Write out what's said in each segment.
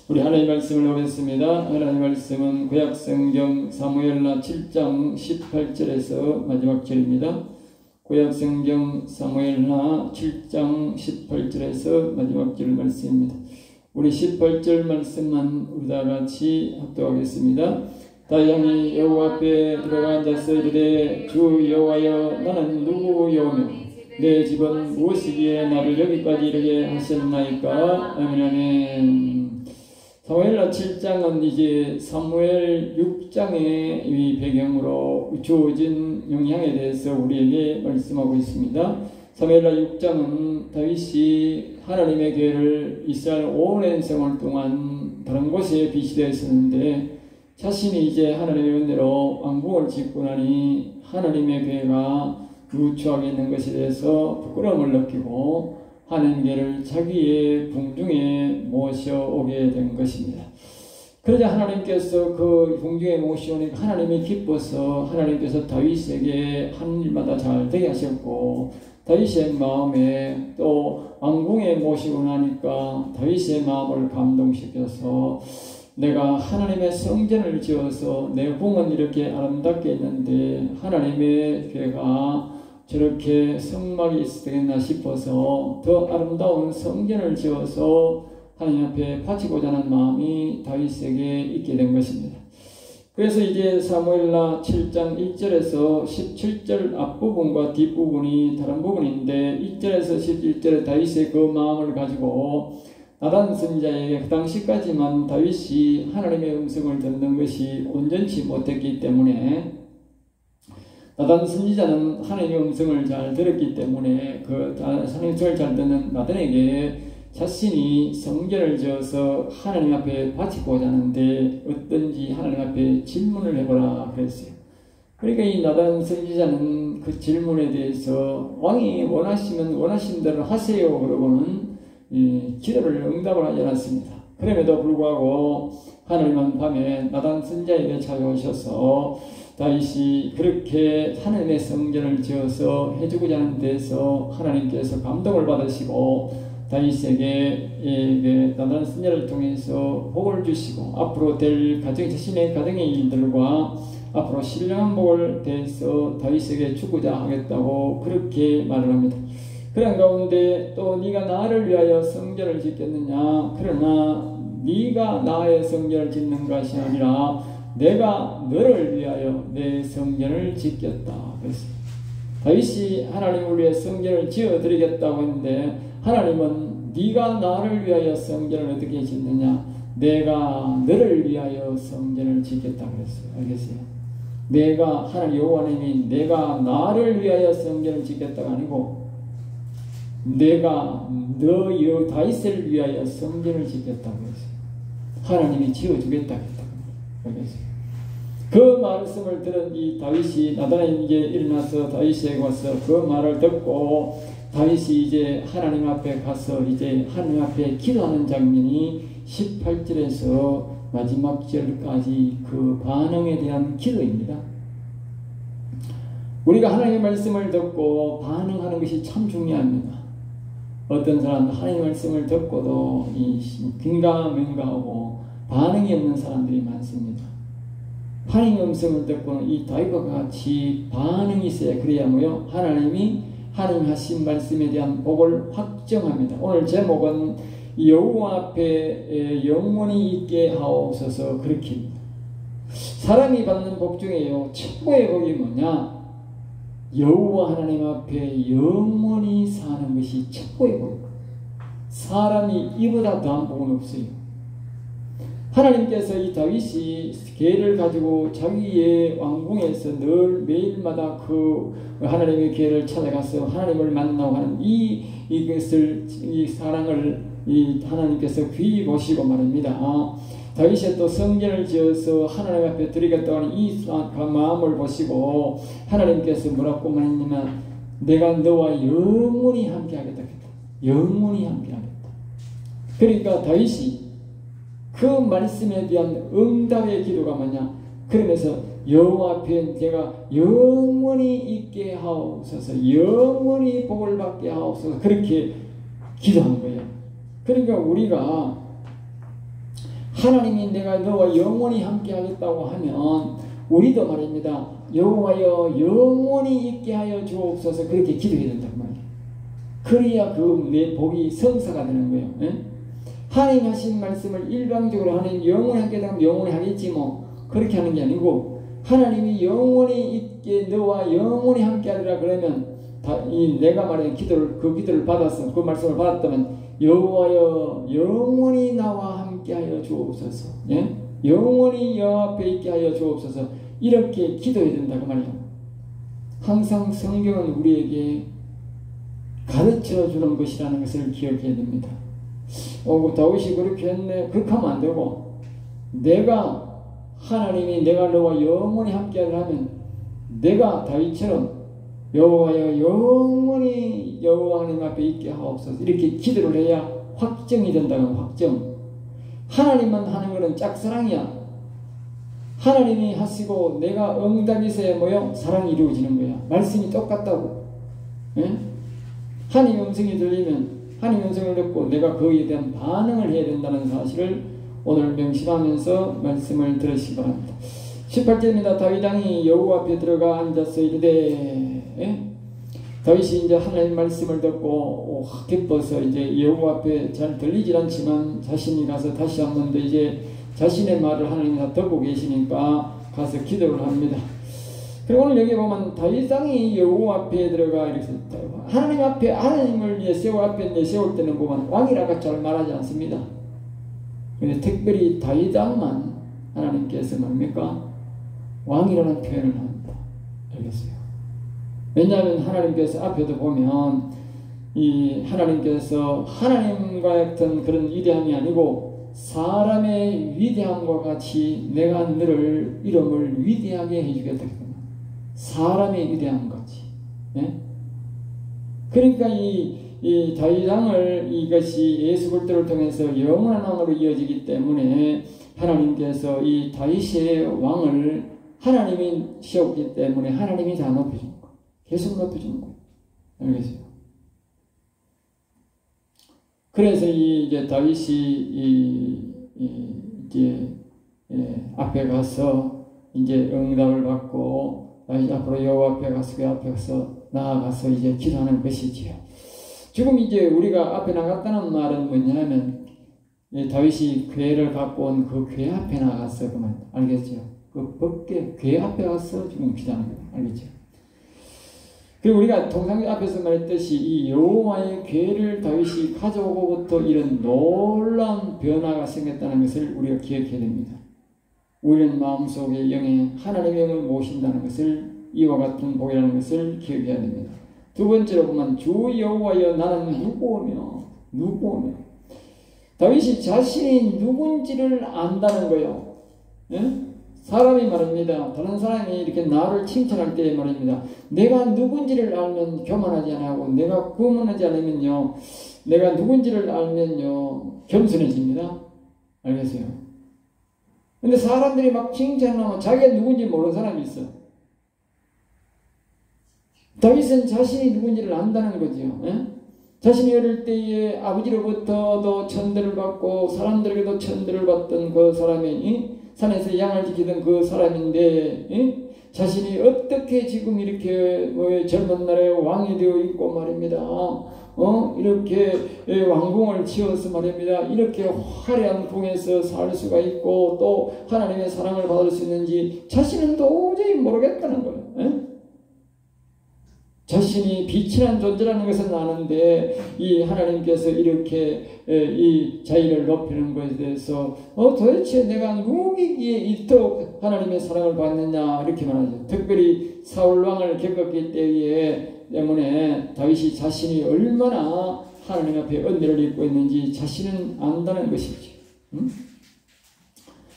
우리 하나님 말씀을 보겠습니다. 하나님 말씀은 구약성경 사무엘하 7장 18절에서 마지막 절입니다. 구약성경 사무엘하 7장 18절에서 마지막 절 말씀입니다. 우리 18절 말씀만 우리 다 같이 합독하겠습니다. 다양히 여호와 앞에 들어가 앉아서 이르되 주 여호와여 나는 누구요며 내 집은 무엇이기에 나를 여기까지 이르게 하셨나이까. 아멘 아멘. 사무엘하 7장은 이제 사무엘 6장의 이 배경으로 주어진 영향에 대해서 우리에게 말씀하고 있습니다. 사무엘하 6장은 다윗이 하나님의 교회를 이스라엘 오랜 생활 동안 다른 곳에 비시되어 있었는데 자신이 이제 하나님의 은혜로 왕궁을 짓고 나니 하나님의 교회가 누추하게 있는 것에 대해서 부끄러움을 느끼고 하나님께를 자기의 궁중에 모셔오게 된 것입니다. 그러자 하나님께서 그 궁중에 모셔오니까 하나님이 기뻐서 하나님께서 다윗에게 하는 일마다 잘 되게 하셨고 다윗의 마음에 또 왕궁에 모시고 나니까 다윗의 마음을 감동시켜서 내가 하나님의 성전을 지어서 내 궁은 이렇게 아름답게 있는데 하나님의 교회가 저렇게 성막이 있었겠나 싶어서 더 아름다운 성전을 지어서 하나님 앞에 바치고자 하는 마음이 다윗에게 있게 된 것입니다. 그래서 이제 사무엘하 7장 1절에서 17절 앞부분과 뒷부분이 다른 부분인데 1절에서 11절에 다윗의 그 마음을 가지고 나단 선지자에게 그 당시까지만 다윗이 하나님의 음성을 듣는 것이 온전치 못했기 때문에 나단 선지자는 하나님의 음성을 잘 들었기 때문에 그 하나님의 음성을 잘 듣는 나단에게 자신이 성전을 지어서 하나님 앞에 바치고자 하는데 어떤지 하나님 앞에 질문을 해보라 그랬어요. 그러니까 이 나단 선지자는 그 질문에 대해서 왕이 원하시면 원하신 대로 하세요 그러고는 기도를 응답을 하지 않았습니다. 그럼에도 불구하고 하나님은 밤에 나단 선지자에게 찾아오셔서 다윗이 그렇게 하나님의 성전을 지어서 해주고자 하는 데서 하나님께서 감동을 받으시고 다윗에게 나단 선지자를 통해서 복을 주시고 앞으로 될 자신의 가정의 일들과 앞으로 신령한 복을 대해서 다윗에게 주고자 하겠다고 그렇게 말을 합니다. 그런 가운데 또 네가 나를 위하여 성전을 짓겠느냐? 그러나 네가 나의 성전을 짓는 것이 아니라 내가 너를 위하여 내 성전을 짓겠다. 그래서 다윗이 하나님을 위해 성전을 지어드리겠다고 했는데 하나님은 네가 나를 위하여 성전을 어떻게 짓느냐? 내가 너를 위하여 성전을 짓겠다 그랬어요. 알겠어요? 내가 하나님 여호와님이 내가 나를 위하여 성전을 짓겠다가 아니고 내가 너 다윗을 위하여 성전을 짓겠다고 했어요. 하나님이 지어주겠다고 했다고 알겠어요? 그 말씀을 들은 이 다윗이 나단에게 일어나서 다윗에게 와서 그 말을 듣고 다윗이 이제 하나님 앞에 가서 이제 하나님 앞에 기도하는 장면이 18절에서 마지막 절까지 그 반응에 대한 기도입니다. 우리가 하나님의 말씀을 듣고 반응하는 것이 참 중요합니다. 어떤 사람도 하나님의 말씀을 듣고도 긴가민가하고 반응이 없는 사람들이 많습니다. 하나님의 음성을 듣고는 이 다윗과 같이 반응이 있어야 그래야 뭐요? 하나님이 하나님 하신 말씀에 대한 복을 확정합니다. 오늘 제목은 여호와 앞에 영원히 있게 하옵소서 그렇게입니다. 사람이 받는 복 중에요 최고의 복이 뭐냐? 여호와 하나님 앞에 영원히 사는 것이 최고의 복입니다. 사람이 이보다 더한 복은 없어요. 하나님께서 이 다윗이 계를 가지고 자기의 왕궁에서 늘 매일마다 그 하나님의 계를 찾아가서 하나님을 만나고 하는 이 사랑을 하나님께서 귀히 보시고 말입니다. 다윗이 또 성전을 지어서 하나님 앞에 드리겠다고 하는 이 마음을 보시고 하나님께서 뭐라고 말했냐면 내가 너와 영원히 함께 하겠다. 영원히 함께 하겠다. 그러니까 다윗이 그 말씀에 대한 응답의 기도가 뭐냐? 그러면서 여호와 앞에 내가 영원히 있게 하옵소서, 영원히 복을 받게 하옵소서 그렇게 기도한 거예요. 그러니까 우리가 하나님이 내가 너와 영원히 함께 하겠다고 하면 우리도 말입니다. 여호와여 영원히 있게 하여 주옵소서 그렇게 기도해야 된단 말이에요. 그래야 그 내 복이 성사가 되는 거예요. 예? 하나님 하신 말씀을 일방적으로 하나님 영원히 함께 하면 영원히 하겠지 뭐 그렇게 하는 게 아니고 하나님이 영원히 있게 너와 영원히 함께 하리라 그러면 내가 말하는 기도를 그 기도를 받았어 그 말씀을 받았다면 여호와여 영원히 나와 함께 하여 주옵소서 예? 영원히 여호와 앞에 있게 하여 주옵소서 이렇게 기도해야 된다 그 말이에요. 항상 성경은 우리에게 가르쳐 주는 것이라는 것을 기억해야 됩니다. 다윗이 그렇게 했네. 그렇게 하면 안 되고 하나님이 내가 너와 영원히 함께하려 하면 내가 다윗처럼 여호와여 영원히 여호와 하나님 앞에 있게 하옵소서 이렇게 기도를 해야 확정이 된다는 확정. 하나님만 하는 것은 짝사랑이야. 하나님이 하시고 내가 응답이 있어야 뭐요? 사랑이 이루어지는 거야. 말씀이 똑같다고. 예? 하나님의 음성이 들리면 하나님의 음성을 듣고 내가 거기에 대한 반응을 해야 된다는 사실을 오늘 명심하면서 말씀을 들으시기 바랍니다. 18절입니다. 다윗 왕이 여호와 앞에 들어가 앉아서 이르되 다윗이 이제 하나님 말씀을 듣고 기뻐서 이제 여호와 앞에 잘 들리질 않지만 자신이 가서 다시 한 번 더 이제 자신의 말을 하나님이 다 듣고 계시니까 가서 기도를 합니다. 그리고 오늘 여기 보면 다윗 왕이 여호와 앞에 들어가 이렇게 하나님 앞에 하나님을 내세울 때는 보면 왕이라고 잘 말하지 않습니다. 근데 특별히 다윗 왕만 하나님께서 뭡니까? 왕이라는 표현을 합니다. 알겠어요? 왜냐하면 하나님께서 앞에도 보면 이 하나님께서 하나님과 같은 그런 위대함이 아니고 사람의 위대함과 같이 내가 너를 이름을 위대하게 해주겠다. 사람의 위대함 같이. 예? 그러니까 이 다윗 왕을 이것이 예수 그리스도를 통해서 영원한 왕으로 이어지기 때문에 하나님께서 이 다윗의 왕을 하나님이 세웠기 때문에 하나님이 다 높여주는 거예요. 계속 높여주는 거예요. 알겠어요? 그래서 이제 다윗이 이제 앞에 가서 이제 응답을 받고 앞으로 여호와 앞에 가서 그 앞에 가서 나아가서 이제 기도하는 것이지요. 지금 이제 우리가 앞에 나갔다는 말은 뭐냐면 다윗이 궤를 갖고 온 그 궤 앞에 나갔어 그 말 알겠죠? 그 법궤 궤 앞에 가서 지금 기도하는 거예요. 알겠죠? 그리고 우리가 통상 앞에서 말했듯이 이 여호와의 궤를 다윗이 가져오고부터 이런 놀라운 변화가 생겼다는 것을 우리가 기억해야 됩니다. 우리는 마음속에 영에 하나님의 영을 모신다는 것을 이와 같은 복이라는 것을 기억해야 됩니다. 두 번째로 보면 주 여호와여 나는 누구오며 다윗이 자신이 누군지를 안다는 거예요. 예? 사람이 말입니다. 다른 사람이 이렇게 나를 칭찬할 때 말입니다. 내가 누군지를 알면 교만하지 않고 내가 교만하지 않으면요 내가 누군지를 알면요 겸손해집니다. 알겠어요? 근데 사람들이 막 칭찬하면 자기가 누군지 모르는 사람이 있어. 다윗은 자신이 누군지를 안다는 거죠. 예? 자신이 어릴 때에 아버지로부터도 천대를 받고 사람들에게도 천대를 받던 그 사람이 산에서 양을 지키던 그 사람인데 자신이 어떻게 지금 이렇게 젊은 날에 왕이 되어 있고 말입니다. 이렇게 왕궁을 지어서 말입니다. 이렇게 화려한 궁에서 살 수가 있고 또 하나님의 사랑을 받을 수 있는지 자신은 도저히 모르겠다는 거예요. 자신이 빛이란 존재라는 것은 아는데 이 하나님께서 이렇게 이 자기를 높이는 것에 대해서 도대체 내가 누구기에 이토록 하나님의 사랑을 받느냐 이렇게 말하죠. 특별히 사울왕을 겪었기 때문에 다윗이 자신이 얼마나 하나님 앞에 은혜를 입고 있는지 자신은 안다는 것이죠.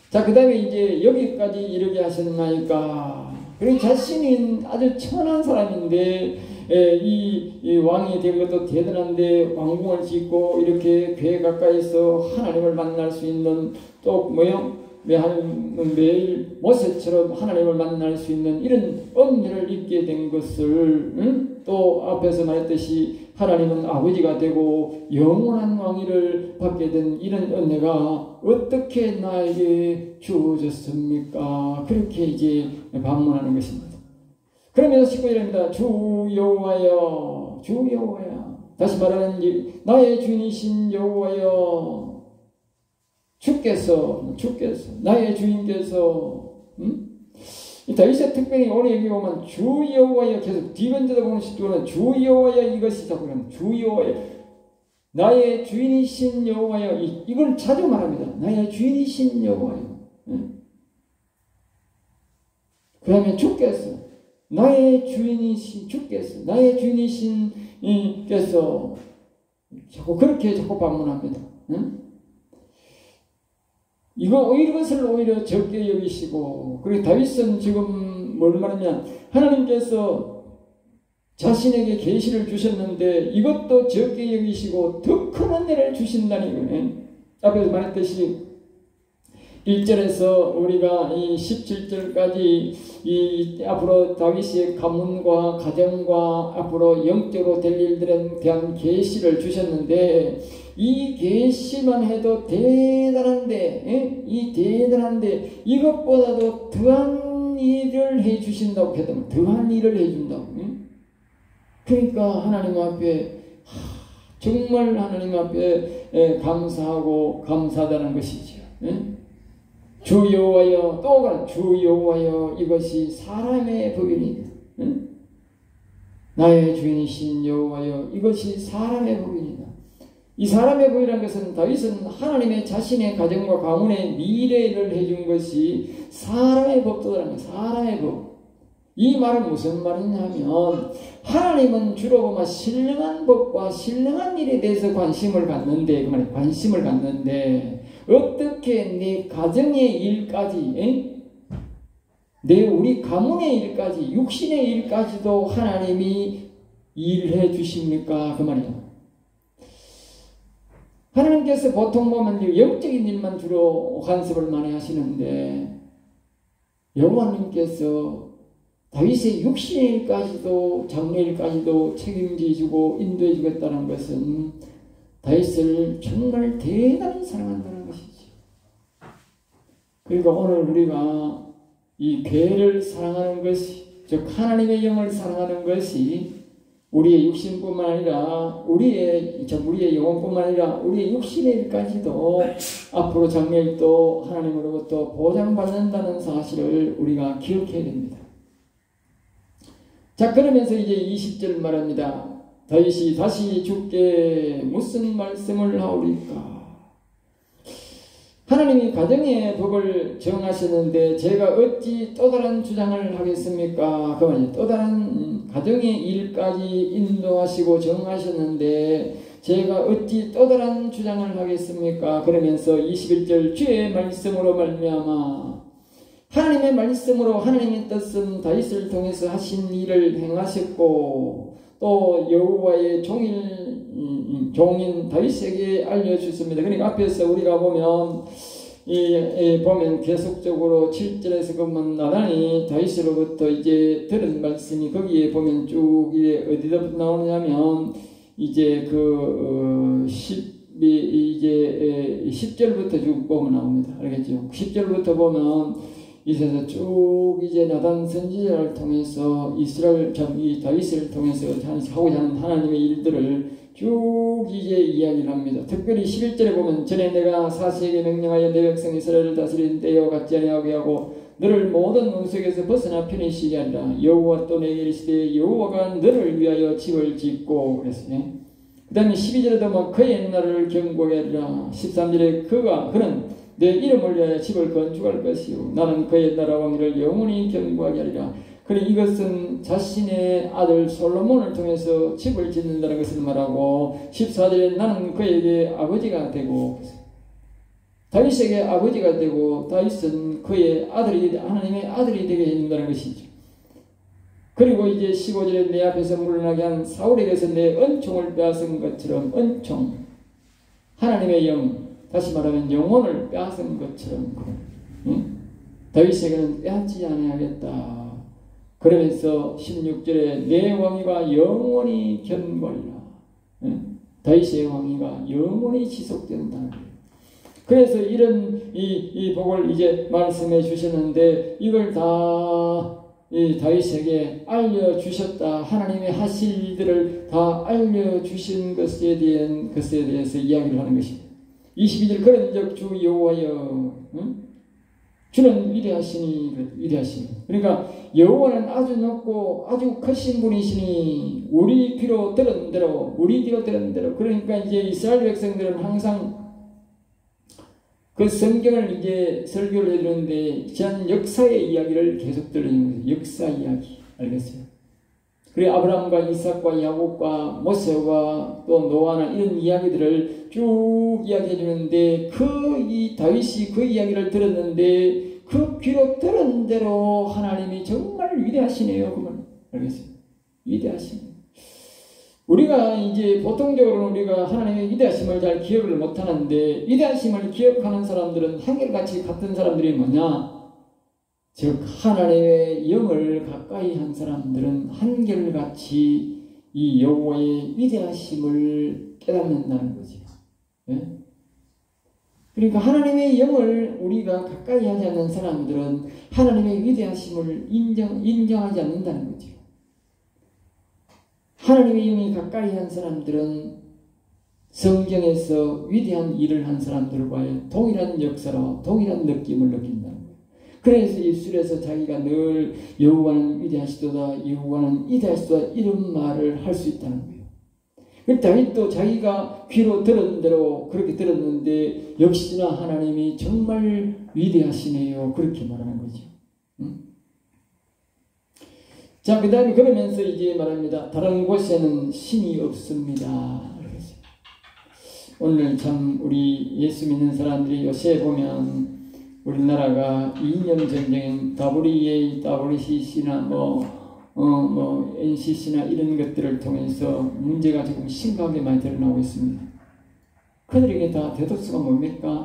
자, 그 다음에 이제 여기까지 이르게 하셨나이까. 그리고 자신이 아주 천한 사람인데 이 왕이 된 것도 대단한데 왕궁을 짓고 이렇게 궤 가까이서 하나님을 만날 수 있는 또 매일 모세처럼 하나님을 만날 수 있는 이런 은혜를 입게 된 것을 또 앞에서 말했듯이 하나님은 아버지가 되고 영원한 왕위를 받게 된 이런 은혜가 어떻게 나에게 주어졌습니까? 그렇게 이제 반문하는 것입니다. 그러면서 19절입니다. 주 여호와여, 주 여호와여. 다시 말하는 나의 주인이신 여호와여, 주께서 나의 주인께서, 다윗의 특별히 오늘 여기 보면 주 여호와여, 계속 뒤번져다 보면 주 여호와여, 이것이 자꾸 주 여호와여, 나의 주인이신 여호와여, 이걸 자주 말합니다. 나의 주인이신 여호와여. 그 다음에 주께서, 나의 주인이신 주께서, 나의 주인이신 께서, 자꾸 그렇게 자꾸 반문합니다. 이것을 오히려 적게 여기시고, 그리고 다윗은 지금 뭘 말하냐, 하나님께서 자신에게 계시를 주셨는데 이것도 적게 여기시고 더 큰 은혜를 주신다는 거예요. 앞에서 말했듯이 1절에서 우리가 이 17절까지 이 앞으로 다윗의 가문과 가정과 앞으로 영적으로 될 일들에 대한 계시를 주셨는데, 이 계시만 해도 대단한데, 이 대단한데 이것보다도 더한 일을 해 주신다고 했다면, 더한 일을 해 준다고. 그러니까 하나님 앞에 정말 하나님 앞에 감사하고 감사하다는 것이죠. 주 여호와여, 또 주 여호와여, 이것이 사람의 법이니라. 나의 주인이신 여호와여, 이것이 사람의 법이니라. 이 사람의 법이라는 것은 다윗은 하나님의 자신의 가정과 가문의 미래를 해준 것이 사람의 법도라는 거예요. 사람의 법. 이 말은 무슨 말이냐면, 하나님은 주로 보면 신령한 법과 신령한 일에 대해서 관심을 갖는데, 어떻게 내 가정의 일까지, 우리 가문의 일까지, 육신의 일까지도 하나님이 일해 주십니까? 그 말이에요. 하나님께서 보통 보면 영적인 일만 주로 간섭을 많이 하시는데, 여호와님께서 다윗의 육신의 일까지도, 장래 일까지도 책임지시고 인도해 주겠다는 것은 다윗을 정말 대단히 사랑한다는 것이죠. 그러니까 오늘 우리가 이 교회를 사랑하는 것이, 즉 하나님의 영을 사랑하는 것이 우리의 육신뿐만 아니라 우리의 영혼뿐만 아니라 우리의 육신의 일까지도 앞으로 장래일도 하나님으로부터 보장받는다는 사실을 우리가 기억해야 됩니다. 자, 그러면서 이제 20절 말합니다. 다윗이 다시 주께 무슨 말씀을 하오리까? 하나님이 가정의 법을 정하셨는데 제가 어찌 또 다른 주장을 하겠습니까? 그 말이에요. 또 다른 가정의 일까지 인도하시고 정하셨는데 제가 어찌 또 다른 주장을 하겠습니까? 그러면서 21절 주의 말씀으로 말미암아, 하나님의 말씀으로 하나님의 뜻은 다윗을 통해서 하신 일을 행하셨고 또 여호와의 종인 다윗에게 알려주셨습니다. 그러니까 앞에서 우리가 보면 보면 계속적으로 7절에서 보면 나단이 다윗으로부터 이제 들은 말씀이 거기에 보면 쭉 이제 어디서부터 나오냐면 이제 10절부터 쭉 보면 나옵니다. 알겠죠? 10절부터 보면 이제서 쭉 이제 나단 선지자를 통해서 이 다윗을 통해서 하고자 하는 하나님의 일들을 쭉 이제 이야기를 합니다. 특별히 11절에 보면 전에 내가 사시에게 명령하여 내 백성 이스라엘을 다스리는 때와 같지 아니하게 하고 너를 모든 운석에서 벗어나 편히 쉬게 하리라. 여호와 또 내게 이르시되 여호와가 너를 위하여 집을 짓고 그랬어요. 그 다음에 12절에도 보면 그의 나라를 견고하게 하리라. 13절에 그는 내 이름을 위하여 집을 건축할 것이요 나는 그의 나라 왕위를 영원히 견고하게 하리라. 그래, 이것은 자신의 아들 솔로몬을 통해서 집을 짓는다는 것을 말하고 14절에 나는 그에게 아버지가 되고, 다윗에게 아버지가 되고 다윗은 그의 아들이 하나님의 아들이 되게 해준다는 것이죠. 그리고 이제 15절에 내 앞에서 물러나게 한 사울에게서 내 은총을 빼앗은 것처럼, 은총, 하나님의 영, 다시 말하면 영혼을 빼앗은 것처럼 다윗에게는 빼앗지 아니하겠다. 그러면서 16절에 내 왕위가 영원히 견고하리라. 다윗의 왕위가 영원히 지속된다. 그래서 이런 이 복을 이제 말씀해 주셨는데 이걸 다 이 다윗에게 알려주셨다. 하나님의 하실 일들을 다 알려주신 것에 대해서 이야기를 하는 것입니다. 22절 그런즉 주 여호와여 주는 위대하시니 그러니까 여호와는 아주 높고 아주 크신 분이시니 우리 귀로 들은 대로 그러니까 이제 이스라엘 백성들은 항상 그 성경을 이제 설교를 해주는데 지난 역사의 이야기를 계속 들으는 거예요. 역사 이야기. 알겠어요? 그리고 아브라함과 이삭과 야곱과 모세와 또 노아나 이런 이야기들을 쭉 이야기해 주는데 이 다윗이 그 이야기를 들었는데 그 귀로 들은 대로 하나님이 정말 위대하시네요. 그러면 알겠어요? 위대하시네요. 우리가 이제 보통적으로 우리가 하나님의 위대하심을 잘 기억을 못하는데 위대하심을 기억하는 사람들은 한결같이 같은 사람들이 뭐냐? 즉 하나님의 영을 가까이 한 사람들은 한결같이 이 여호와의 위대하심을 깨닫는다는 거죠. 네? 그러니까 하나님의 영을 우리가 가까이 하지 않는 사람들은 하나님의 위대하심을 인정하지 않는다는 거죠. 하나님의 영이 가까이 한 사람들은 성경에서 위대한 일을 한 사람들과의 동일한 역사로 동일한 느낌을 느낀다는 거예요. 그래서 입술에서 자기가 늘 여호와는 위대하시도다, 여호와는 위대하시도다 이런 말을 할 수 있다는 거예요. 다윗도 자기가 귀로 들은 대로 그렇게 들었는데 역시나 하나님이 정말 위대하시네요. 그렇게 말하는 거죠. 자, 그 다음에 그러면서 이제 말합니다. 다른 곳에는 신이 없습니다. 오늘 참 우리 예수 믿는 사람들이 요새 보면 우리나라가 이념 전쟁인 WCC나 NCC나 이런 것들을 통해서 문제가 지금 심각하게 많이 드러나고 있습니다. 그들에게 다 대도수가 뭡니까?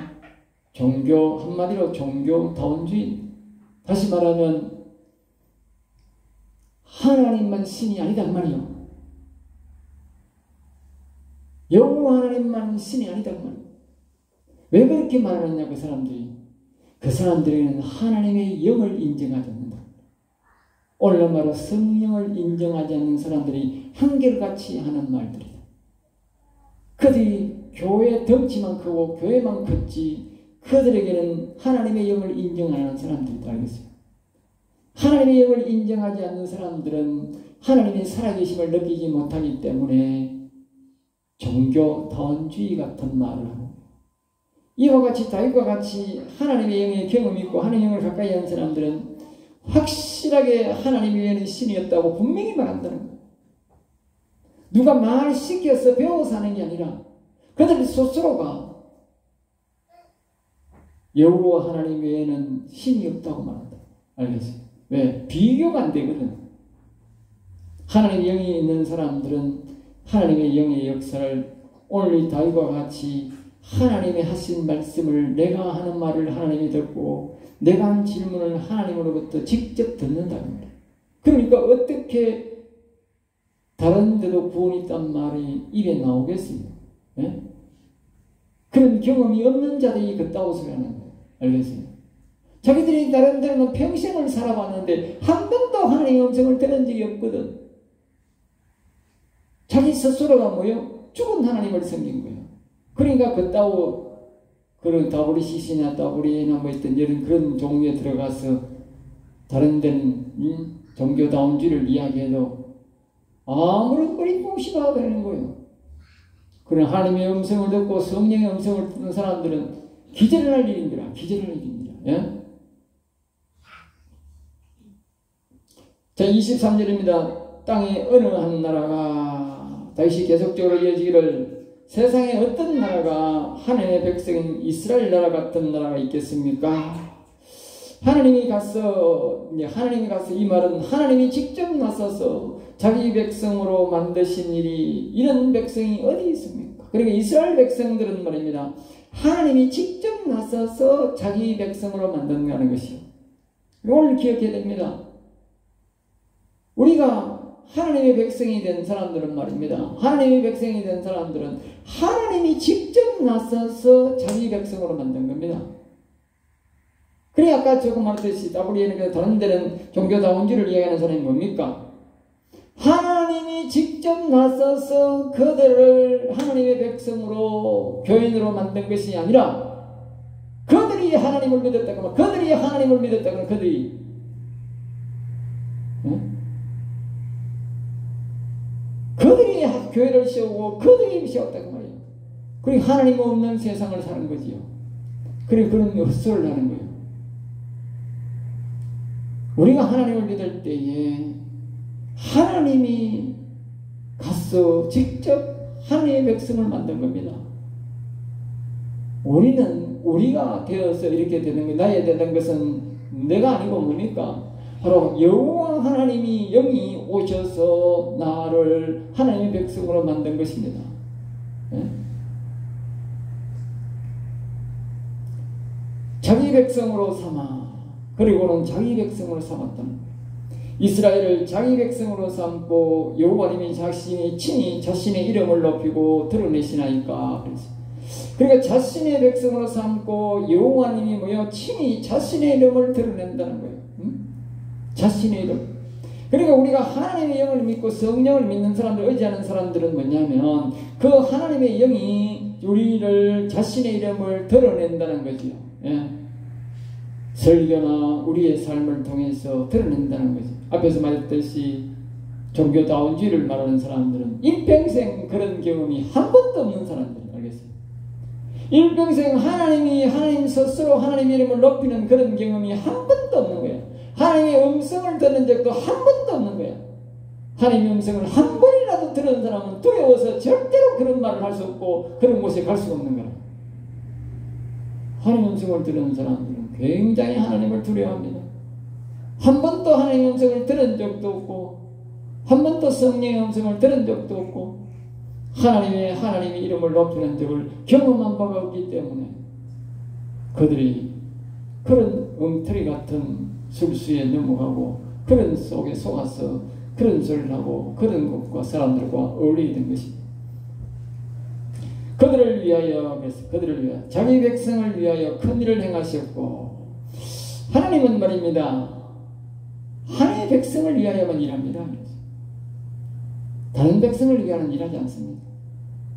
한마디로 종교다원주의. 다시 말하면 하나님만 신이 아니다 그 말이요. 여호와 하나님만 신이 아니다 그 말이요. 왜 그렇게 말하느냐 그 사람들이. 그 사람들에게는 하나님의 영을 인정하지 않는다. 오늘날로 성령을 인정하지 않는 사람들이 한결같이 하는 말들이다. 그들이 교회 덩치만 크고 교회만 컸지 그들에게는 하나님의 영을 인정 안 하는 사람들이다. 알겠어요? 하나님의 영을 인정하지 않는 사람들은 하나님의 살아계심을 느끼지 못하기 때문에 종교다원주의 같은 말을 하는 거예요. 이와 같이 다윗과 같이 하나님의 영의 경험이 있고 하나님의 영을 가까이 하는 사람들은 확실하게 하나님의 영의 신이었다고 분명히 말한다는 거예요. 누가 말 시켜서 배워서 하는 게 아니라 그들 스스로가 여호와 하나님 외에는 신이 없다고 말한다. 알겠어요? 왜? 비교가 안 되거든. 하나님의 영이 있는 사람들은 하나님의 영의 역사를 오늘 이 다윗과 같이 하나님의 하신 말씀을 내가 하는 말을 하나님이 듣고 내가 한 질문을 하나님으로부터 직접 듣는다는 거예요. 그러니까 어떻게 다른 데도 구원이 있단 말이 입에 나오겠습니까? 예? 그런 경험이 없는 자들이 그따구 소리 하는 거예요. 알겠어요? 자기들이 다른 데는 평생을 살아봤는데 한 번도 하나님의 음성을 들은 적이 없거든. 자기 스스로가 뭐요? 죽은 하나님을 섬긴 거예요. 그러니까 그따구 그런 WCC나 WA나 뭐 있던 이런 그런 종류에 들어가서 다른 데는 종교다운주의를 이야기해도 아무런 어림없이가 되는 거예요. 그런 하나님의 음성을 듣고 성령의 음성을 듣는 사람들은 기절을 할 일입니다. 예? 자, 23절입니다. 땅에 어느 한 나라가 다윗이 계속적으로 이어지기를 세상에 어떤 나라가 하나님의 백성인 이스라엘 나라 같은 나라가 있겠습니까? 하나님이 가서 이 말은 하나님이 직접 나서서 자기 백성으로 만드신 일이 이런 백성이 어디 있습니까? 그러니까 이스라엘 백성들은 말입니다. 하나님이 직접 나서서 자기 백성으로 만든다는 것이요. 오늘 기억해야 됩니다. 우리가 하나님의 백성이 된 사람들은 말입니다. 하나님의 백성이 된 사람들은 하나님이 직접 나서서 자기 백성으로 만든 겁니다. 그래 아까 조금 말했듯이 WN에서 다른 데는 종교다운주의를 이야기하는 사람이 뭡니까? 하나님이 직접 나서서 그들을 하나님의 백성으로 교인으로 만든 것이 아니라 그들이 하나님을 믿었다거나 그들이 하나님을 믿었다거나 그들이 그들이 교회를 세우고 그들이 세웠다고 말이에요. 그리고 하나님 없는 세상을 사는 거지요. 그리고 그런 헛소리를 하는 거예요. 우리가 하나님을 믿을 때에 하나님이 가서 직접 하나님의 백성을 만든 겁니다. 우리가 되어서 이렇게 되는 거, 나에 되는 것은 내가 아니고 뭡니까? 바로 여호와 하나님이 영이 오셔서 나를 하나님의 백성으로 만든 것입니다. 네? 자기 백성으로 삼아 그리고는 자기 백성으로 삼았다는 거예요. 이스라엘을 자기 백성으로 삼고 여호와님이 자신이 친히 자신의 이름을 높이고 드러내시나이까. 그러니까 자신의 백성으로 삼고 여호와님이 뭐요? 친히 자신의 이름을 드러낸다는 거예요. 자신의 이름. 그러니까 우리가 하나님의 영을 믿고 성령을 믿는 사람들, 의지하는 사람들은 뭐냐면 그 하나님의 영이 우리를 자신의 이름을 드러낸다는 거지요. 예. 설교나 우리의 삶을 통해서 드러낸다는 거죠. 앞에서 말했듯이 종교다운주의를 말하는 사람들은 일평생 그런 경험이 한 번도 없는 사람들 알겠어요. 일평생 하나님 스스로 하나님의 이름을 높이는 그런 경험이 한 번도 없는 거예요. 하나님의 음성을 듣는 적도 한 번도 없는 거예요. 하나님의 음성을 한 번이라도 들은 사람은 두려워서 절대로 그런 말을 할 수 없고 그런 곳에 갈 수 없는 거예요. 하나님의 음성을 들은 사람들은 굉장히 하나님을 두려워합니다. 한 번도 하나님의 음성을 들은 적도 없고 한 번도 성령의 음성을 들은 적도 없고 하나님의 이름을 높이는 적을 경험한 바가 없기 때문에 그들이 그런 엉터리 같은 술수에 넘어가고 그런 속에 속아서 그런 소리를 하고 그런 것과 사람들과 어울리게 된 것입니다. 그들을 위하여 자기 백성을 위하여 큰 일을 행하셨고 하나님은 말입니다. 하나님의 백성을 위하여만 일합니다. 다른 백성을 위하여는 일하지 않습니다.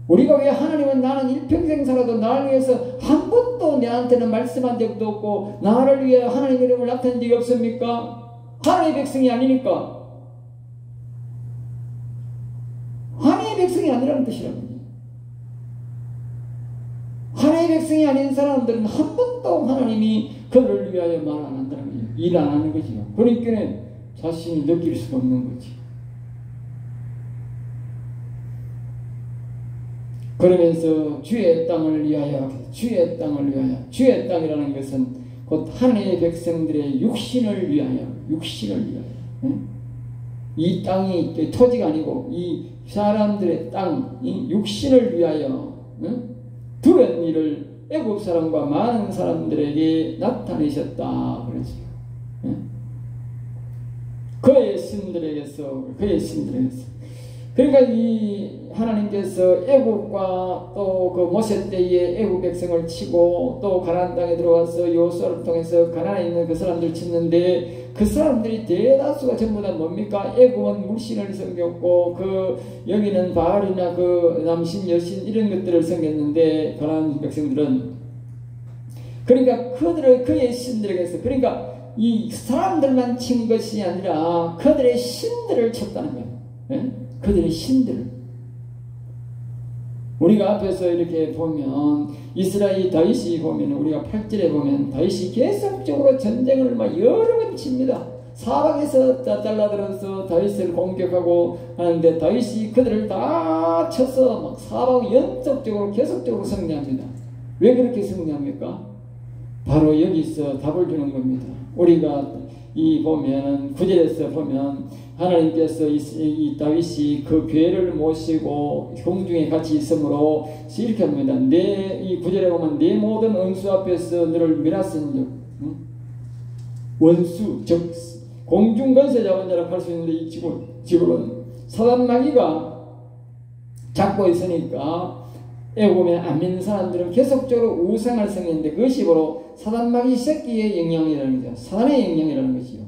우리가 왜 하나님은 나는 일평생 살아도 나를 위해서 한 번도 내한테는 말씀한 적도 없고 나를 위해 하나님의 이름을 나타낸 적이 없습니까? 하나님의 백성이 아니니까. 하나님의 백성이 아니라는 뜻이랍니다. 하나님의 백성이 아닌 사람들은 한 번도 하나님이 그를 위하여 말 안 한다는 거죠. 일 안 하는 거죠. 그러니까 자신이 느낄 수가 없는 거지. 그러면서 주의 땅을 위하여 주의 땅이라는 것은 곧 하나님의 백성들의 육신을 위하여 이 땅이 토지가 아니고 이 사람들의 땅, 이 육신을 위하여 두려운 일을 애굽 사람과 많은 사람들에게 나타내셨다 그러죠. 그의 신들에게서 그러니까 이 하나님께서 애굽과 또 그 모세 때에 애굽 백성을 치고 또 가나안 땅에 들어와서 여호수아를 통해서 가나안에 있는 그 사람들 치는데 그 사람들이 대다수가 전부 다 뭡니까? 애굽은 물신을 섬겼고 그 여기는 바알이나 그 남신 여신 이런 것들을 섬겼는데 가나안 백성들은 그러니까 그의 신들에게서 그러니까 이 사람들만 친 것이 아니라 그들의 신들을 쳤다는 거예요. 예? 그들의 신들. 우리가 앞에서 이렇게 보면 이스라엘 다윗이 보면 우리가 8절에 보면 다윗이 계속적으로 전쟁을 막 여러 번 칩니다. 사방에서 달라들어서 다윗을 공격하고 하는데 다윗이 그들을 다 쳐서 막 사방 연속적으로 계속적으로 승리합니다. 왜 그렇게 승리합니까? 바로 여기서 답을 주는 겁니다. 우리가 이 보면 9절에서 보면 하나님께서 이 다윗이 그 괴를 모시고 공중에 같이 있으므로 이렇게 합니다. 이 9절에 보면 내 모든 원수 앞에서 너를 멸하신 원수 즉 공중권세 잡은 자라 할 수 있는데 이 지구는 사단 마귀가 잡고 있으니까 애굽에 안 믿는 사람들은 계속적으로 우상을 섬기는데 그것이 바로 사단 마귀 새끼의 영향이라는 거죠. 사단의 영향이라는 것이요.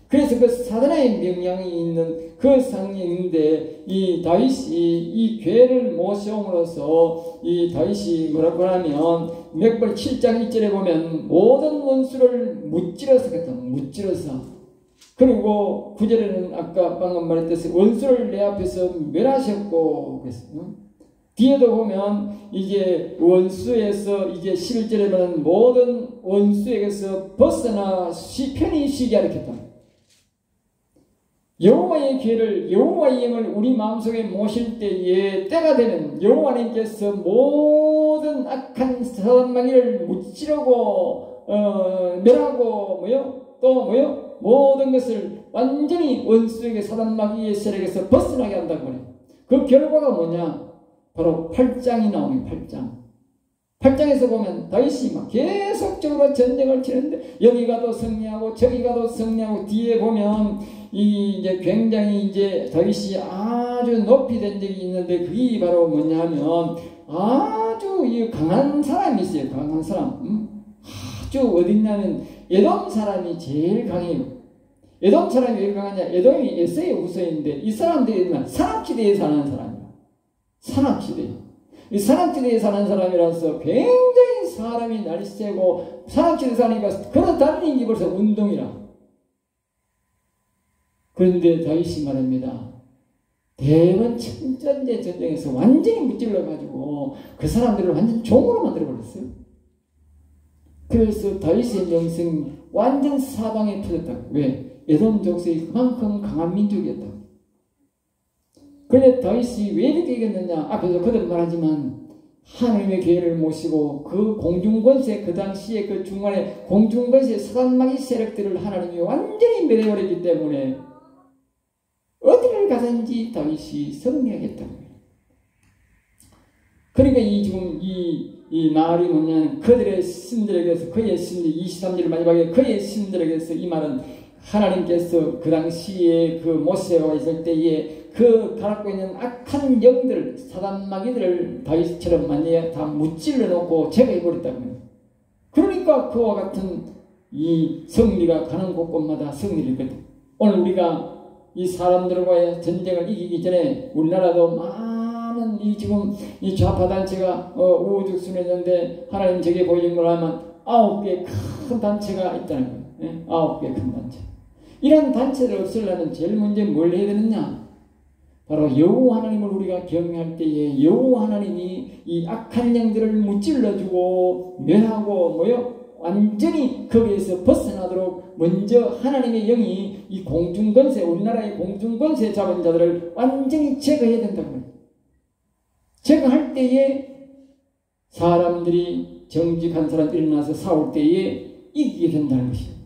그래서 그 사단의 명령이 있는 그 상황인데 이 다윗이 이 괴를 모셔옴으로써 이 다윗이 뭐라고 하냐면 맥벌 7장 1절에 보면 모든 원수를 무찌러서 했다. 무찌러서. 그리고 9절에는 아까 방금 말했듯이 원수를 내 앞에서 멸하셨고 그랬어요. 뒤에도 보면 이제 원수에서 이제 11절에는 모든 원수에게서 벗어나 편히 쉬게 하겠다. 여호와의 기회를 여호와의 영을 우리 마음속에 모실 때에 때가 되면 여호와님께서 모든 악한 사단 마귀를 무찌르고 멸하고 또 모든 것을 완전히 원수에게 사단 마귀의 세력에서 벗어나게 한다고 그래요. 그 결과가 뭐냐? 바로 8장이 나옵니다. 8장에서 보면 다윗이 막 계속적으로 전쟁을 치는데 여기 가도 승리하고 저기 가도 승리하고 뒤에 보면 이제 굉장히 이제 다윗이 아주 높이 된 적이 있는데 그게 바로 뭐냐면 아주 강한 사람이 있어요. 강한 사람. 아주 어딨냐면 에돔 사람이 제일 강해요. 에돔 사람이 왜 강하냐? 에돔이 에서의 후손인데 이 사람들이 산악지대에 사는 사람이에요. 산악지대. 이 산악지대에 사는 사람이라서 굉장히 사람이 날쌔고 산악지대에 사니까 걸어다니는 게 벌써 운동이라. 그런데 다윗이 말합니다. 대원 천전제 전쟁에서 완전히 무찔러가지고 그 사람들을 완전 종으로 만들어버렸어요. 그래서 다윗의 명성이 완전 사방에 퍼졌다고. 왜? 에돔 족속이 그만큼 강한 민족이었다고. 그런데 다윗이 왜 이렇게 이겼느냐? 앞에서 그들 말하지만 하나님의 기회를 모시고 그 공중권세 그 당시에 그 중간에 공중권세 사단마귀 세력들을 하나님이 완전히 멸해버렸기 때문에 어디를 가든지 다윗이 승리하겠다고 해요. 그러니까 지금 이 말이 뭐냐면 그들의 신들에게서 그의 신들 23절 마지막에 그의 신들에게서 이 말은 하나님께서 그 당시에 그 모세가 있을 때에 그 갖고 있는 악한 영들 사단 마귀들을 다윗처럼 만약에 다 무찔러 놓고 제거해버렸다고 해요. 그러니까 그와 같은 이 승리가 가는 곳곳마다 승리를 했거든. 오늘 우리가 이 사람들과의 전쟁을 이기기 전에 우리나라도 많은 지금 이 좌파 단체가 우후죽순했는데 하나님 저게 보여준 걸 하면 9개 큰 단체가 있다는 거예요. 9개 큰 단체. 이런 단체를 없애려면 제일 먼저 뭘 해야 되느냐? 바로 여호와 하나님을 우리가 경외할 때에 여호와 하나님이 이 악한 영들을 무찔러주고 멸하고 완전히 거기에서 벗어나도록 먼저 하나님의 영이 이 공중권세 우리나라의 공중권세 잡은 자들을 완전히 제거해야 된다고 해요. 제거할 때에 사람들이 정직한 사람들이 일어나서 싸울 때에 이기게 된다는 것이에요.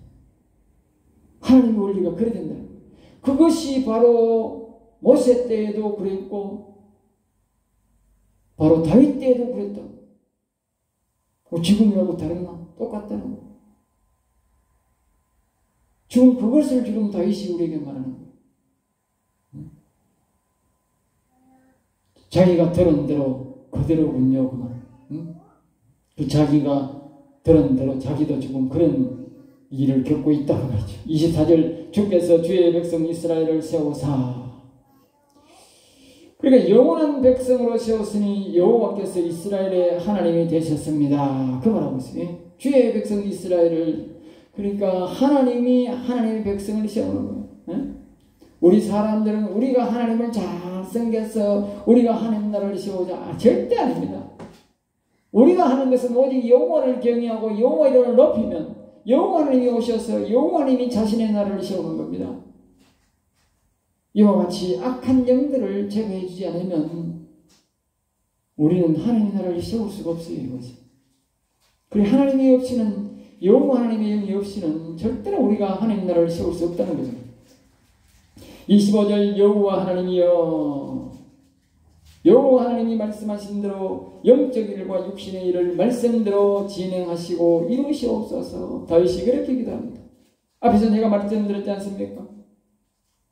하나님의 원리가 그래야 된다는 거예요. 그것이 바로 모세 때에도 그랬고 바로 다윗 때에도 그랬다고. 지금이라고 다르나? 똑같다는 거예요. 지금 그것을 지금 다윗이 우리에게 말하는 거예요. 자기가 들은 대로 그대로군요. 그 말. 그 자기가 들은 대로 자기도 지금 그런 일을 겪고 있다는 거죠. 24절 주께서 주의 백성 이스라엘을 세우사. 그러니까 영원한 백성으로 세웠으니 여호와께서 이스라엘의 하나님이 되셨습니다. 그 말하고 있어요. 주의 백성 이스라엘을 그러니까 하나님이 하나님의 백성을 세우는 거예요. 우리 사람들은 우리가 하나님을 잘 섬겨서 우리가 하나님 나라를 세우자. 절대 아닙니다. 우리가 하는 것은 오직 여호와를 경외하고 여호와 이름을 높이면 여호와 하나님이 오셔서 여호와 하나님이 자신의 나라를 세우는 겁니다. 이와 같이 악한 영들을 제거해 주지 않으면 우리는 하나님의 나라를 세울 수가 없어요. 이것이. 그리고 하나님이 없이는 여호와 하나님의 영이 없이는 절대로 우리가 하나님의 나라를 세울 수 없다는 거죠. 25절 여호와 하나님이여 여호와 하나님이 말씀하신 대로 영적 일과 육신의 일을 말씀대로 진행하시고 이루시옵소서. 다윗이 그렇게 기도합니다. 앞에서 내가 말씀드렸지 않습니까?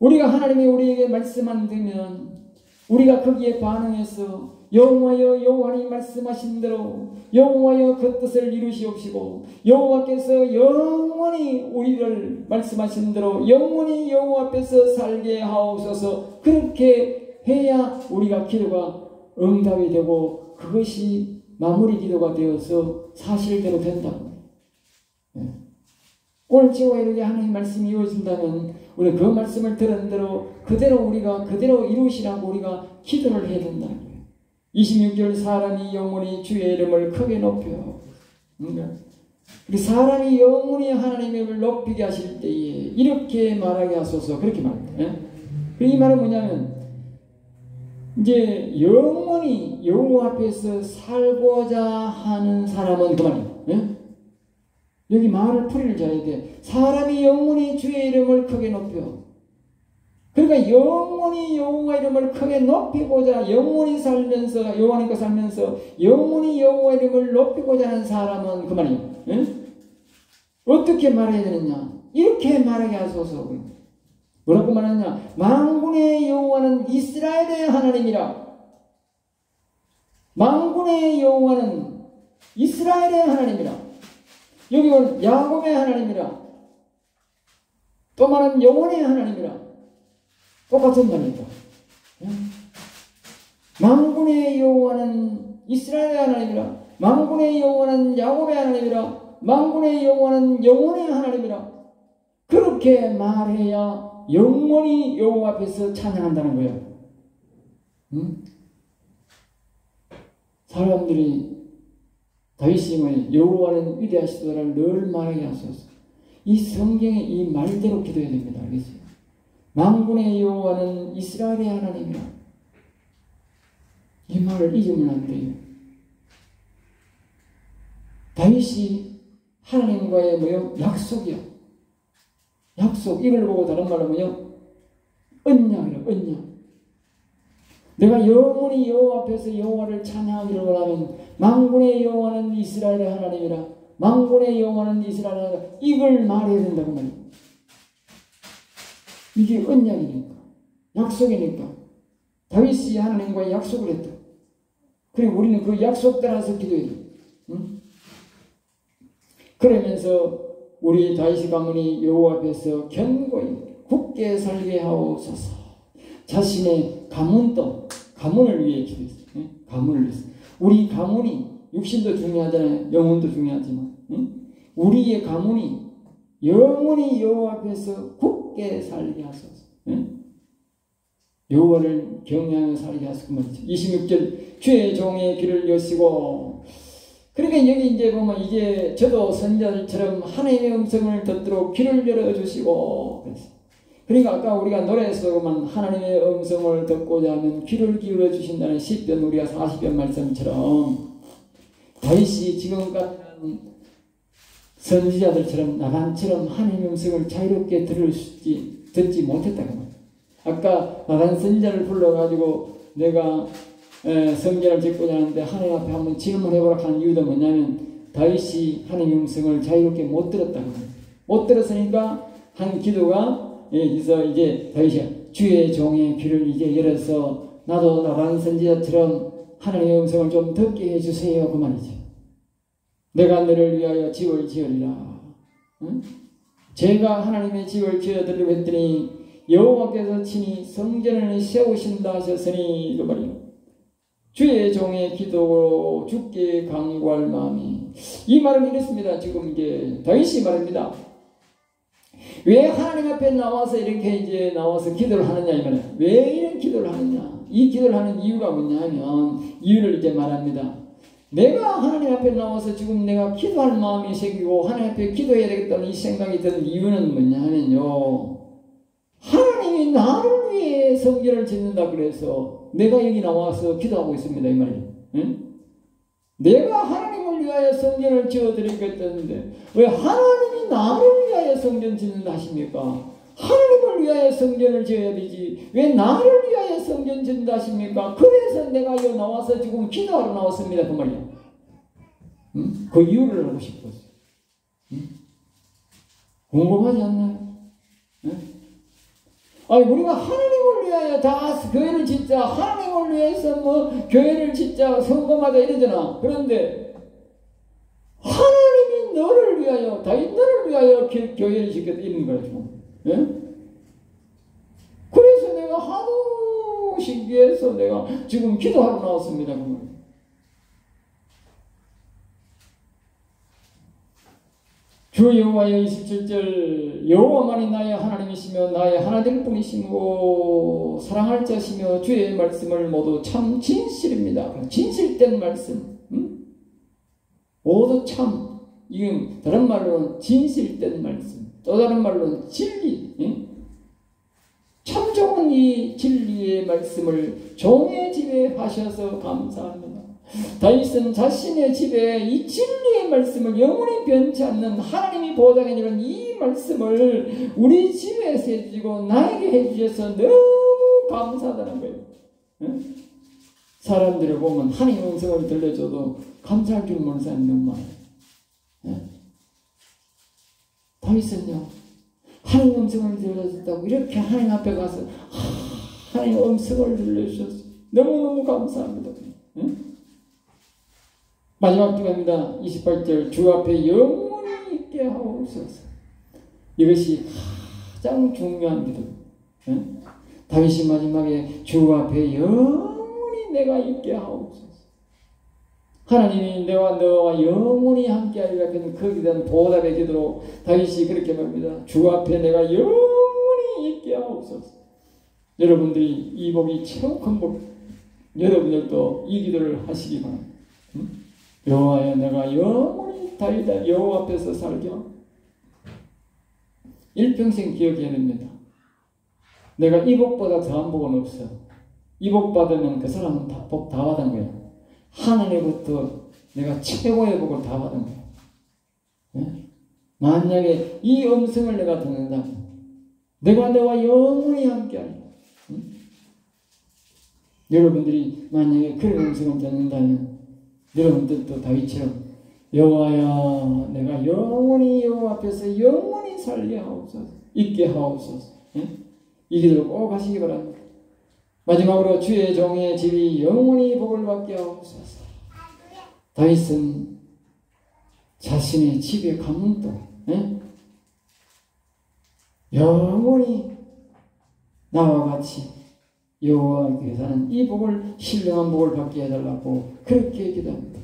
우리가 하나님이 우리에게 말씀만 들으면 우리가 거기에 반응해서 여호와여 여호와님 말씀하신 대로 여호와여 그 뜻을 이루시옵시고 여호와께서 영원히 우리를 말씀하신 대로 영원히 여호와 앞에서 살게 하옵소서. 그렇게 해야 우리가 기도가 응답이 되고 그것이 마무리 기도가 되어서 사실대로 된다고. 오늘 저와 이렇게 하나님 말씀이 이루어진다면 우리 그 말씀을 들은 대로 그대로 우리가 그대로 이루시라고 우리가 기도를 해야 된다는 거예요. 26절 사람이 영원히 주의 이름을 크게 높여. 우리 사람이 영원히 하나님의 이름을 높이게 하실 때에 이렇게 말하게 하소서. 그렇게 말합니다. 이 말은 뭐냐면 이제 영원히 여호와 앞에서 살고자 하는 사람은 그 말이에요. 여기 말을 풀이를 잘 돼. 사람이 영원히 주의 이름을 크게 높여. 그러니까 영원히 여호와 이름을 크게 높이고자 영원히 살면서 여호와님과 살면서 영원히 여호와 이름을 높이고자 하는 사람은 그 말이에요. 어떻게 말해야 되느냐? 이렇게 말하게 하소서. 뭐라고 말하느냐? 만군의 여호와는 이스라엘의 하나님이라. 만군의 여호와는 이스라엘의 하나님이라. 여기는 야곱의 하나님이라. 또 말하면 영원의 하나님이라. 똑같은 말입니다. 만군의 여호와는 이스라엘의 하나님이라. 만군의 여호와는 야곱의 하나님이라. 만군의 여호와는 영원의 하나님이라. 그렇게 말해야 영원히 여호와 앞에서 찬양한다는 거예요. 사람들이 다윗이 여호와는 위대하시도다를 늘 말하게 하소서. 이 성경의 이 말대로 기도해야 됩니다. 알겠어요? 만군의 여호와는 이스라엘의 하나님이라. 이 말을 잊으면 안 돼요. 다윗이 하나님과의 뭐요? 약속이요. 약속. 이걸 보고 다른 말로 뭐요? 언약이라고. 언약. 내가 영원히 여호와 앞에서 여호와를 찬양하기를 원하면 만군의 여호와는 이스라엘의 하나님이라. 만군의 여호와는 이스라엘의 하나님이라. 이걸 말해야 된다고 말이에요. 이게 언약이니까. 약속이니까. 다윗이 하나님과의 약속을 했다. 그리고 우리는 그 약속 따라서 기도해야 돼. 그러면서 우리 다윗의 가문이 여호와 앞에서 견고히 굳게 살게 하옵소서. 자신의 가문을 위해 기도했어요. 가문을 위해서. 우리 가문이 육신도 중요하잖아요. 영혼도 중요하지만 우리의 가문이 영원히 여호와 앞에서 굳게 살게 하소서. 여호와를 경외하며 살게 하소서. 26절 주의 종의 길을 여시고. 그러니까 여기 이제 보면 이제 저도 선자들처럼 하나님의 음성을 듣도록 길을 열어주시고 그랬어요. 그러니까 아까 우리가 노래에서만 하나님의 음성을 듣고자 하면 귀를 기울여 주신다는 시편 우리가 40편 말씀처럼 다윗이 지금 같은 선지자들처럼 나단처럼 하나님의 음성을 자유롭게 듣지 못했다고 말이에요. 아까 나단 선지자를 불러가지고 내가 성전을 짓고자 하는데 하나님 앞에 한번 질문해보라 하는 이유도 뭐냐면 다윗이 하나님의 음성을 자유롭게 못 들었다고 말이에요. 못 들었으니까 한 기도가 그래서 이제 다윗이 주의 종의 귀를 이제 열어서 나도 나단 선지자처럼 하나님의 음성을 좀 듣게 해주세요. 그 말이죠. 내가 너를 위하여 집을 지으리라. 제가 하나님의 집을 지어드리려고 했더니 여호와께서 친히 성전을 세우신다 하셨으니 그 말이요. 주의 종의 기도로 주께 강구할 마음이. 이 말은 이렇습니다. 지금 이게 다윗이 말입니다. 왜 하나님 앞에 나와서 이렇게 이제 나와서 기도를 하느냐 이 말이에요. 왜 이런 기도를 하느냐? 이 기도를 하는 이유가 뭐냐 하면 이유를 이제 말합니다. 내가 하나님 앞에 나와서 지금 내가 기도할 마음이 생기고 하나님 앞에 기도해야 되겠다는 이 생각이 드는 이유는 뭐냐 하면요. 하나님이 나를 위해 성전을 짓는다 그래서 내가 여기 나와서 기도하고 있습니다. 이 말이에요. 내가 하나님을 위하여 성전을 지어드리겠다는데 왜 하나님이 나를 위하여 성전 짓는다 하십니까? 하나님을 위하여 성전을 지어야 되지 왜 나를 위하여 성전 짓는다 하십니까? 그래서 내가 여기 나와서 지금 기도하러 나왔습니다. 그 말이에요. 그 이유를 알고 싶었어요. 궁금하지 않나요? 네? 아니, 우리가 하나님을 위하여 다 교회를 짓자, 하나님을 위해서 뭐 교회를 짓자, 성공하자 이러잖아. 그런데 하나님이 너를 위하여, 다윗 너를 위하여 교회를 짓겠다 이런 거죠. 예? 그래서 내가 하루씩 위해서 내가 지금 기도하러 나왔습니다. 주 여호와여 27절 여호와만이 나의 하나님이시며 나의 하나님 뿐이시고 사랑할 자시며 주의 말씀을 모두 참 진실입니다. 진실된 말씀. 모두 참. 이건 다른 말로는 진실된 말씀. 또 다른 말로는 진리. 참 좋은 이 진리의 말씀을 종의 집에 하셔서 감사합니다. 다윗은 자신의 집에 이 진리의 말씀을 영원히 변치 않는 하나님이 보장해 주는 이 말씀을 우리 집에 새지고 나에게 해주셔서 너무 감사하다는 거예요. 사람들을 보면 하나님 음성을 들려줘도 감사할 줄 모르는 사람이 너무 많아요. 다윗은요, 하나님 음성을 들려줬다고 이렇게 하나님 앞에 가서 하나님 음성을 들려주셔서 너무너무 감사합니다. 마지막 기도입니다. 28절 주 앞에 영원히 있게 하옵소서. 이것이 가장 중요한 기도. 다윗이 마지막에 주 앞에 영원히 내가 있게 하옵소서. 하나님이 너와 영원히 함께하리라 하는 거기에 대한 보답의 기도로 다윗이 그렇게 말합니다. 주 앞에 내가 영원히 있게 하옵소서. 여러분들이 이 복이 최고 큰 복, 여러분들도 이 기도를 하시기 바랍니다. 여호와여 내가 영원히 다윗아 여호와 앞에서 살게 하옵소서. 일평생 기억해야 됩니다. 내가 이 복보다 더한 복은 없어. 이 복 받으면 그 사람은 복 다 받은 거야. 하늘에부터 내가 최고의 복을 다 받은 거야. 네? 만약에 이 음성을 내가 듣는다면 내가 너와 영원히 함께하리라. 여러분들이 만약에 그런 음성을 듣는다면 여러분들도 다윗처럼 여호와야 내가 영원히 여호와 앞에서 영원히 살게 하옵소서, 있게 하옵소서. 이 기도를 꼭 하시기 바랍니다. 마지막으로 주의 종의 집이 영원히 복을 받게 하옵소서. 다윗은 자신의 집에 가면 또 영원히 나와 같이 여호와께 사는 이 복을 신령한 복을 받게 해달라고 그렇게 기도합니다.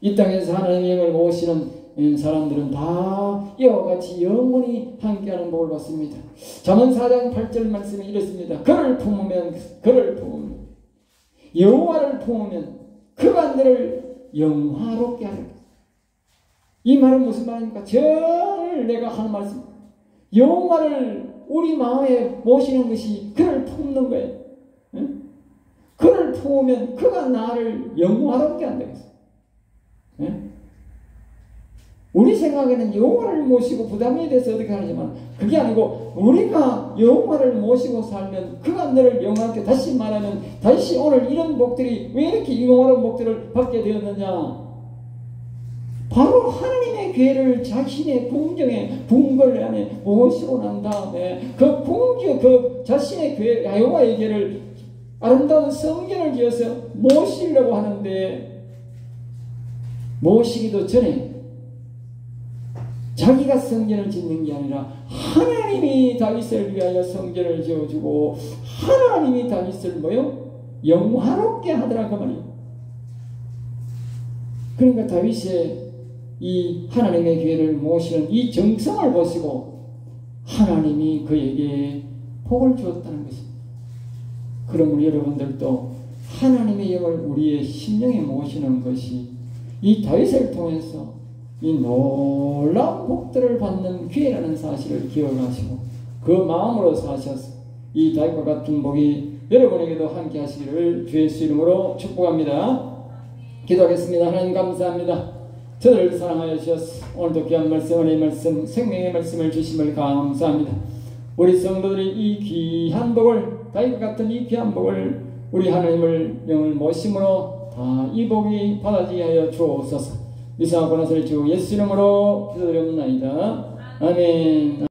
이 땅에서 하나님의 영을 모시는 사람들은 다 이와 같이 영원히 함께하는 복을 받습니다. 잠언 4장 8절 말씀이 이렇습니다. 그를 품으면 여호와를 품으면 그가 너를 영화롭게 하리라. 이 말은 무슨 말입니까? 절 내가 하는 말씀, 여호와를 우리 마음에 모시는 것이 그를 품는 거예요. 그를 품으면 그가 나를 영화롭게 한다. 우리 생각에는 여호와를 모시고 부담이 돼서 어떻게 하지만 그게 아니고 우리가 여호와를 모시고 살면 그가 너를 영화롭게, 다시 말하면 다시 오늘 이런 복들이 왜 이렇게 영화로운 복들을 받게 되었느냐, 바로 하나님의 괴를 자신의 궁정에 궁궐 안에 모시고 난 다음에 그 궁정, 그 자신의 괴 여호와의 괴를 아름다운 성전을 지어서 모시려고 하는데 모시기도 전에 자기가 성전을 짓는 게 아니라 하나님이 다윗을 위하여 성전을 지어주고 하나님이 다윗을 뭐요? 영화롭게 하더라 그 말이에요. 그러니까 다윗의 이 하나님의 교회를 모시는 이 정성을 보시고 하나님이 그에게 복을 주었다는 것입니다. 그러므로 여러분들도 하나님의 영을 우리의 심령에 모시는 것이 이 다윗을 통해서 이 놀라운 복들을 받는 기회라는 사실을 기억하시고 그 마음으로 사셔서 이 다윗과 같은 복이 여러분에게도 함께 하시기를 주의 수 이름으로 축복합니다. 기도하겠습니다. 하나님 감사합니다. 저를 사랑하여 주셔서 오늘도 귀한 말씀, 은혜의 말씀, 생명의 말씀을 주심을 감사합니다. 우리 성도들이 이 귀한 복을, 다윗과 같은 이 귀한 복을 우리 하나님을 영을 모심으로 다 이 복이 받아지게 하여 주옵소서. 미사하고 나서 주 예수 이름으로 기도드립니다. 아멘.